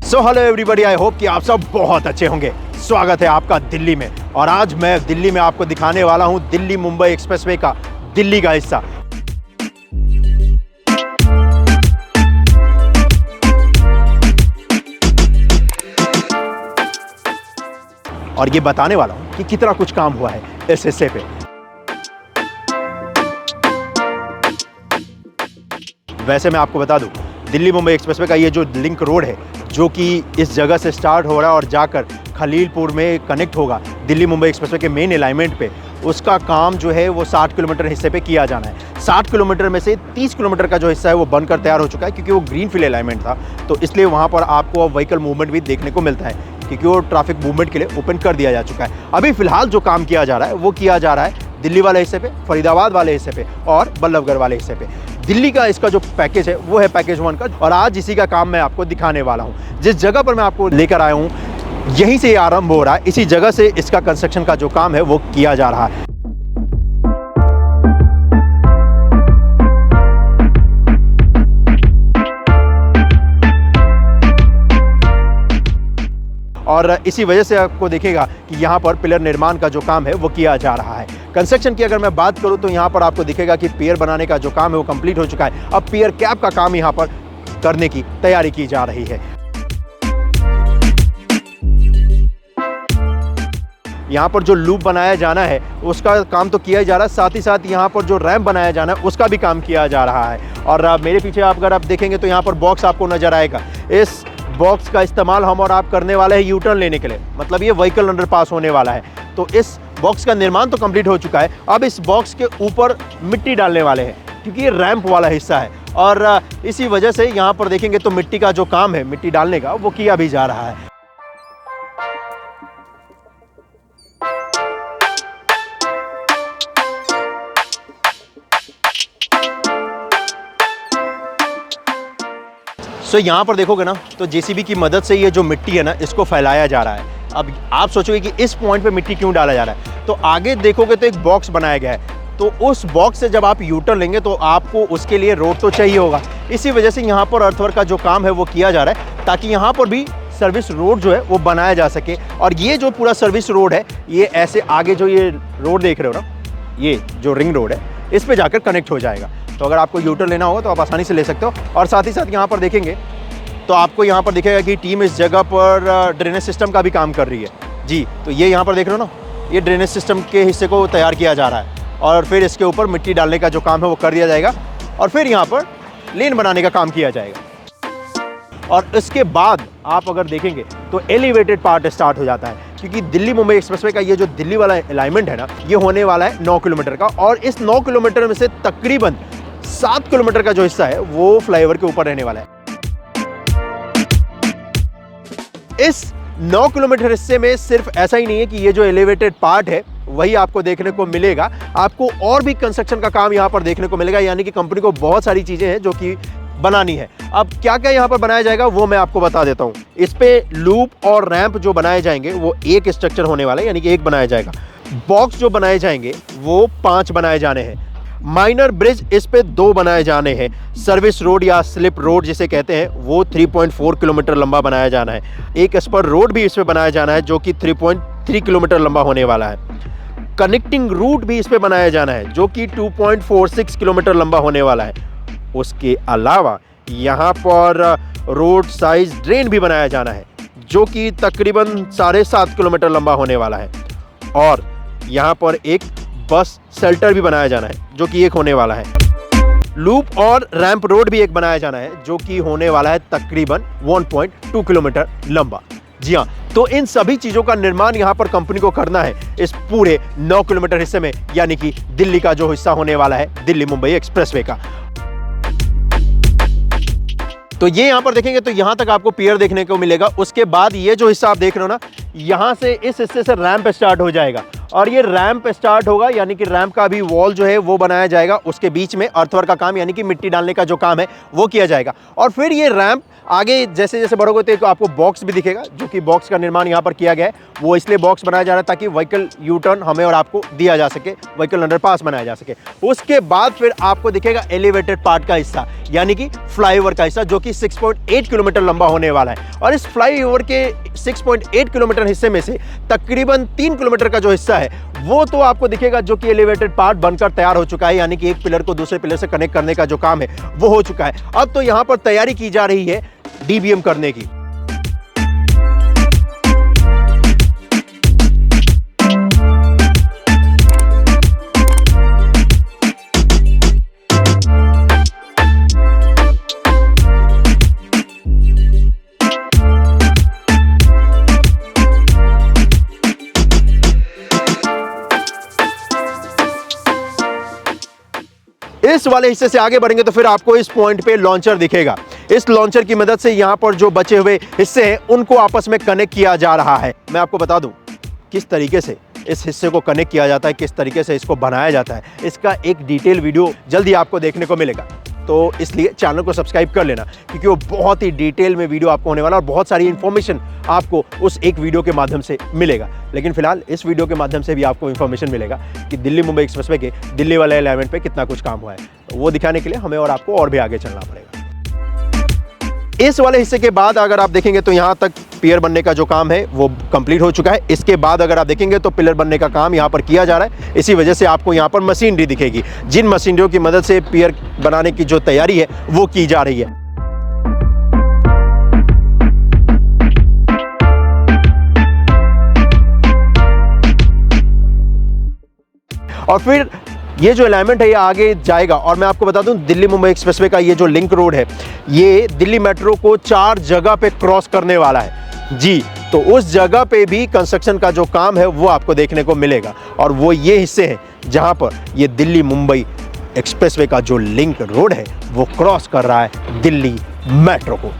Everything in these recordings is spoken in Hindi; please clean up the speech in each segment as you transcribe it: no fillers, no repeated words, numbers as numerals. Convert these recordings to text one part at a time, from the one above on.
So hello everybody, I hope कि आप सब बहुत अच्छे होंगे। स्वागत है आपका दिल्ली में, और आज मैं दिल्ली में आपको दिखाने वाला हूं दिल्ली मुंबई एक्सप्रेसवे का दिल्ली का हिस्सा। और ये बताने वाला हूं कि कितना कुछ काम हुआ है इस हिस्से पे। वैसे मैं आपको बता दूं, दिल्ली मुंबई एक्सप्रेसवे का ये जो लिंक रोड है, जो कि इस जगह से स्टार्ट हो रहा है और जाकर खलीलपुर में कनेक्ट होगा दिल्ली मुंबई एक्सप्रेसवे के मेन अलाइनमेंट पे, उसका काम जो है वो 60 किलोमीटर हिस्से पे किया जाना है। 60 किलोमीटर में से 30 किलोमीटर का जो हिस्सा है वो बनकर तैयार हो चुका है, क्योंकि वो ग्रीनफील्ड अलाइनमेंट था, तो इसलिए वहाँ पर आपको अब व्हीकल मूवमेंट भी देखने को मिलता है, क्योंकि वो ट्रैफिक मूवमेंट के लिए ओपन कर दिया जा चुका है। अभी फिलहाल जो काम किया जा रहा है वो किया जा रहा है दिल्ली वाले हिस्से पे, फरीदाबाद वाले हिस्से पे और बल्लभगढ़ वाले हिस्से पे। दिल्ली का इसका जो पैकेज है वो है पैकेज 1 का, और आज इसी का काम मैं आपको दिखाने वाला हूँ। जिस जगह पर मैं आपको लेकर आया हूँ, यहीं से आरंभ हो रहा है, इसी जगह से इसका कंस्ट्रक्शन का जो काम है वो किया जा रहा है। और इसी वजह से आपको देखेगा कि यहाँ पर पिलर निर्माण का जो काम है वो किया जा रहा है। कंस्ट्रक्शन की अगर मैं बात करूँ तो यहाँ पर आपको दिखेगा कि पियर बनाने का जो काम है वो कंप्लीट हो चुका है। अब पियर कैप का काम यहाँ पर करने की तैयारी की जा रही है। यहाँ पर जो लूप बनाया जाना है उसका काम तो किया जा रहा है, साथ ही साथ यहाँ पर जो रैंप बनाया जाना है उसका भी काम किया जा रहा है। और मेरे पीछे अगर आप देखेंगे तो यहाँ पर बॉक्स आपको नजर आएगा। इस बॉक्स का इस्तेमाल हम और आप करने वाले हैं यू-टर्न लेने के लिए, मतलब ये व्हीकल अंडर पास होने वाला है। तो इस बॉक्स का निर्माण तो कंप्लीट हो चुका है। अब इस बॉक्स के ऊपर मिट्टी डालने वाले हैं, क्योंकि ये रैंप वाला हिस्सा है, और इसी वजह से यहाँ पर देखेंगे तो मिट्टी का जो काम है, मिट्टी डालने का, वो किया भी जा रहा है। तो यहाँ पर देखोगे ना तो जेसीबी की मदद से ये जो मिट्टी है ना इसको फैलाया जा रहा है। अब आप सोचोगे कि इस पॉइंट पे मिट्टी क्यों डाला जा रहा है, तो आगे देखोगे तो एक बॉक्स बनाया गया है, तो उस बॉक्स से जब आप यूटर्न लेंगे तो आपको उसके लिए रोड तो चाहिए होगा। इसी वजह से यहाँ पर अर्थवर्क का जो काम है वो किया जा रहा है, ताकि यहाँ पर भी सर्विस रोड जो है वो बनाया जा सके। और ये जो पूरा सर्विस रोड है, ये ऐसे आगे जो ये रोड देख रहे हो ना, ये जो रिंग रोड है, इस पे जाकर कनेक्ट हो जाएगा। तो अगर आपको यूटर्न लेना होगा तो आप आसानी से ले सकते हो। और साथ ही साथ यहाँ पर देखेंगे तो आपको यहाँ पर दिखेगा कि टीम इस जगह पर ड्रेनेज सिस्टम का भी काम कर रही है जी। तो ये यहाँ पर देख रहे हो ना, ये ड्रेनेज सिस्टम के हिस्से को तैयार किया जा रहा है, और फिर इसके ऊपर मिट्टी डालने का जो काम है वो कर दिया जाएगा, और फिर यहाँ पर लेन बनाने का काम किया जाएगा। और इसके बाद आप अगर देखेंगे तो एलिवेटेड पार्ट स्टार्ट हो जाता है, क्योंकि दिल्ली मुंबई एक्सप्रेसवे का ये जो दिल्ली वाला अलाइनमेंट है ना, ये होने वाला है 9 किलोमीटर का, और इस 9 किलोमीटर में से तकरीबन 7 किलोमीटर का जो हिस्सा है वो फ्लाईओवर के ऊपर रहने वाला है। इस 9 किलोमीटर हिस्से में सिर्फ ऐसा ही नहीं है कि ये जो एलिवेटेड पार्ट है वही आपको देखने को मिलेगा, आपको और भी कंस्ट्रक्शन का काम यहाँ पर देखने को मिलेगा। यानी कि कंपनी को बहुत सारी चीजें हैं जो कि बनानी है। अब क्या क्या यहाँ पर बनाया जाएगा वो मैं आपको बता देता हूँ। इस पे लूप और रैंप जो बनाए जाएंगे वो एक स्ट्रक्चर होने वाला है, यानी कि एक बनाया जाएगा। बॉक्स जो बनाए जाएंगे वो 5 बनाए जाने हैं। माइनर ब्रिज इस पे 2 बनाए जाने हैं। सर्विस रोड या स्लिप रोड जिसे कहते हैं वो 3.4 किलोमीटर लंबा बनाया जाना है। एक स्पर रोड भी इस पे बनाया जाना है जो कि 3.3 किलोमीटर लंबा होने वाला है। कनेक्टिंग रूट भी इस पे बनाया जाना है जो कि 2.46 किलोमीटर लंबा होने वाला है। उसके अलावा यहाँ पर रोड साइज ड्रेन भी बनाया जाना है जो कि तकरीबन 7.5 किलोमीटर लंबा होने वाला है। और यहाँ पर एक बस शेल्टर भी बनाया जाना है जो कि एक होने वाला है। लूप और रैंप रोड भी एक बनाया जाना है जो कि होने वाला है तकरीबन 1.2 किलोमीटर लंबा। जी हाँ, तो इन सभी चीज़ों का निर्माण यहाँ पर कंपनी को करना है इस पूरे 9 किलोमीटर हिस्से में, यानी कि दिल्ली का जो हिस्सा होने वाला है दिल्ली मुंबई एक्सप्रेसवे का। तो ये यहाँ पर देखेंगे तो यहाँ तक आपको पियर देखने को मिलेगा। उसके बाद ये जो हिस्सा आप देख रहे हो ना, यहाँ से इस हिस्से से रैंप स्टार्ट हो जाएगा और ये रैंप स्टार्ट होगा, यानी कि रैंप का भी वॉल जो है वो बनाया जाएगा। उसके बीच में अर्थवर्क का काम, यानी कि मिट्टी डालने का जो काम है वो किया जाएगा। और फिर ये रैंप आगे जैसे जैसे बढ़ोगे तो आपको बॉक्स भी दिखेगा, जो कि बॉक्स का निर्माण यहाँ पर किया गया है। वो इसलिए बॉक्स बनाया जा रहा है ताकि व्हीकल यू टर्न हमें और आपको दिया जा सके, व्हीकल अंडरपास बनाया जा सके। उसके बाद फिर आपको दिखेगा एलिवेटेड पार्ट का हिस्सा, यानी कि फ्लाईओवर का हिस्सा, जो कि 6.8 किलोमीटर लंबा होने वाला है। और इस फ्लाईओवर के 6.8 किलोमीटर हिस्से में से तकरीबन 3 किलोमीटर का जो हिस्सा है वो तो आपको दिखेगा, जो कि एलिवेटेड पार्ट बनकर तैयार हो चुका है, यानी कि एक पिलर को दूसरे पिलर से कनेक्ट करने का जो काम है वो हो चुका है। अब तो यहाँ पर तैयारी की जा रही है डीबीएम करने की। इस वाले हिस्से से आगे बढ़ेंगे तो फिर आपको इस पॉइंट पे लॉन्चर दिखेगा। इस लॉन्चर की मदद से यहाँ पर जो बचे हुए हिस्से हैं उनको आपस में कनेक्ट किया जा रहा है। मैं आपको बता दूं किस तरीके से इस हिस्से को कनेक्ट किया जाता है, किस तरीके से इसको बनाया जाता है। इसका एक डिटेल वीडियो जल्दी आपको देखने को मिलेगा, तो इसलिए चैनल को सब्सक्राइब कर लेना, क्योंकि वो बहुत ही डिटेल में वीडियो आपको होने वाला और बहुत सारी इंफॉर्मेशन आपको उस एक वीडियो के माध्यम से मिलेगा। लेकिन फिलहाल इस वीडियो के माध्यम से भी आपको इंफॉर्मेशन मिलेगा कि दिल्ली मुंबई एक्सप्रेसवे के दिल्ली वाले अलाइनमेंट पे कितना कुछ काम हुआ है। तो वो दिखाने के लिए हमें और आपको और भी आगे चलना पड़ेगा। इस वाले हिस्से के बाद अगर आप देखेंगे तो यहाँ तक पियर बनने का जो काम है वो कंप्लीट हो चुका है। इसके बाद अगर आप देखेंगे तो पिलर बनने का काम यहाँ पर किया जा रहा है। इसी वजह से आपको यहाँ पर मशीनरी दिखेगी, जिन मशीनरियों की मदद से पियर बनाने की जो तैयारी है वो की जा रही है। और फिर ये जो अलाइनमेंट है ये आगे जाएगा। और मैं आपको बता दूं, दिल्ली मुंबई एक्सप्रेसवे का ये जो लिंक रोड है ये दिल्ली मेट्रो को 4 जगह पे क्रॉस करने वाला है जी। तो उस जगह पे भी कंस्ट्रक्शन का जो काम है वो आपको देखने को मिलेगा। और वो ये हिस्से हैं जहां पर ये दिल्ली मुंबई एक्सप्रेसवे का जो लिंक रोड है वो क्रॉस कर रहा है दिल्ली मेट्रो को।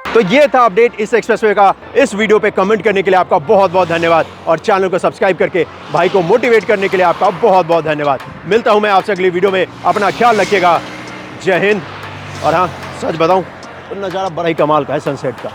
तो ये था अपडेट इस एक्सप्रेसवे का। इस वीडियो पे कमेंट करने के लिए आपका बहुत बहुत धन्यवाद और चैनल को सब्सक्राइब करके भाई को मोटिवेट करने के लिए आपका बहुत बहुत धन्यवाद। मिलता हूं मैं आपसे अगली वीडियो में। अपना ख्याल रखिएगा। जय हिंद। और हाँ, सच बताऊं तो नज़ारा बड़ा ही कमाल का है सनसेट का।